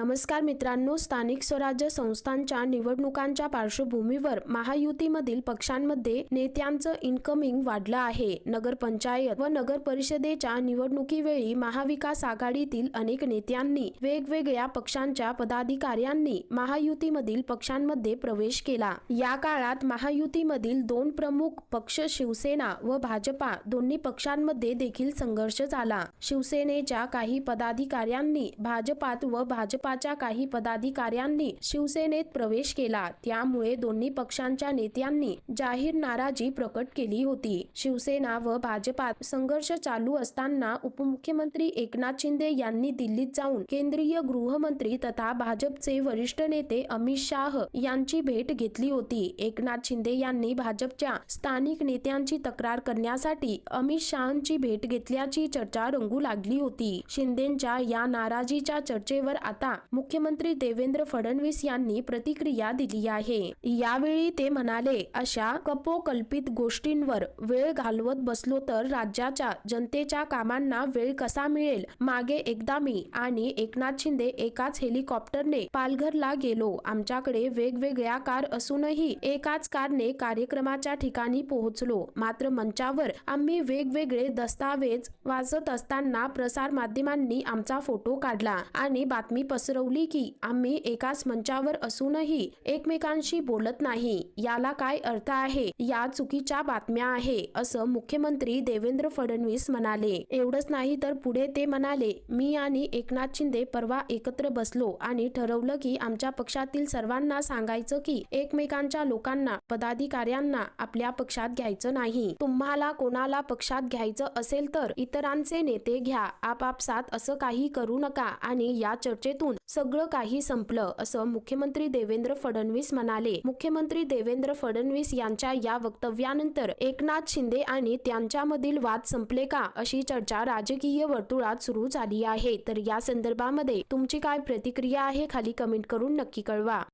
नमस्कार मित्रांनो, स्थानिक स्वराज्य संस्थांच्या निवडणुकांच्या पार्श्वभूमीवर महायुतीमधील पक्षांमध्ये नेत्यांचं इनकमिंग वाढलं आहे. नगरपंचायत व नगर परिषदेच्या निवडणुकीवेळी महाविकास आघाडीतील अनेक नेत्यांनी वेगवेगळ्या पक्षांच्या पदाधिकाऱ्यांनी महायुतीमधील पक्षांमध्ये प्रवेश केला. या काळात महायुतीमधील दोन प्रमुख पक्ष शिवसेना व भाजपा दोन्ही पक्षांमध्ये देखील संघर्ष झाला. शिवसेनेच्या काही पदाधिकाऱ्यांनी भाजपात व भाजपाच्या काही पदाधिकाऱ्यांनी शिवसेनेत प्रवेश केला. त्यामुळे दोन्ही पक्षांच्या नेत्यांनी जाहीर नाराजी प्रकट केली होती. शिवसेना व भाजपात संघर्ष चालू असताना उपमुख्यमंत्री एकनाथ शिंदे यांनी दिल्लीत जाऊन केंद्रीय गृहमंत्री तथा भाजपचे वरिष्ठ नेते अमित शाह यांची भेट घेतली होती. एकनाथ शिंदे यांनी भाजपच्या स्थानिक नेत्यांची तक्रार करण्यासाठी अमित शहांची भेट घेतल्याची चर्चा रंगू लागली होती. शिंदेंच्या या नाराजीच्या चर्चेवर आता मुख्यमंत्री देवेंद्र फडणवीस यांनी प्रतिक्रिया दिली आहे. यावेळी ते म्हणाले, अशा कपोकल्पित गोष्टींवर वेळ घालवत बसलो तर राज्याच्या जनतेच्या कामांना वेळ कसा मिळेल. मागे एकदा मी आणि एकनाथ शिंदे एकाच हेलिकॉप्टरने पालघरला गेलो. आमच्याकडे वेगवेगळ्या कार असूनही एकाच कारने कार्यक्रमाच्या ठिकाणी पोहोचलो. मात्र मंचावर आम्ही वेगवेगळे दस्तावेज वाचत असताना प्रसार माध्यमांनी आमचा फोटो काढला आणि बातमी पसरवली की आम्ही एकाच मंचावर असूनही एकमेकांशी बोलत नाही. याला काय अर्थ आहे. या चुकीच्या बातम्या आहे, असं मुख्यमंत्री देवेंद्र फडणवीस म्हणाले. एवढंच नाही तर पुढे ते म्हणाले, मी आणि एकनाथ शिंदे परवा एकत्र बसलो आणि ठरवलं की आमच्या पक्षातील सर्वांना सांगायचं की एकमेकांच्या लोकांना पदाधिकाऱ्यांना आपल्या पक्षात घ्यायचं नाही. तुम्हाला कोणाला पक्षात घ्यायचं असेल तर इतरांचे नेते घ्या. आपापसात असं काही करू नका आणि या चर्चेतून सगळं काही संपलं, असं मुख्यमंत्री देवेंद्र फडणवीस म्हणाले. मुख्यमंत्री देवेंद्र फडणवीस यांच्या या वक्तव्यानंतर एकनाथ शिंदे आणि त्यांच्यामधील वाद संपले का, अशी चर्चा राजकीय वर्तुळात सुरू झाली आहे. तर या संदर्भामध्ये तुमची काय प्रतिक्रिया आहे, खाली कमेंट करून नक्की कळवा.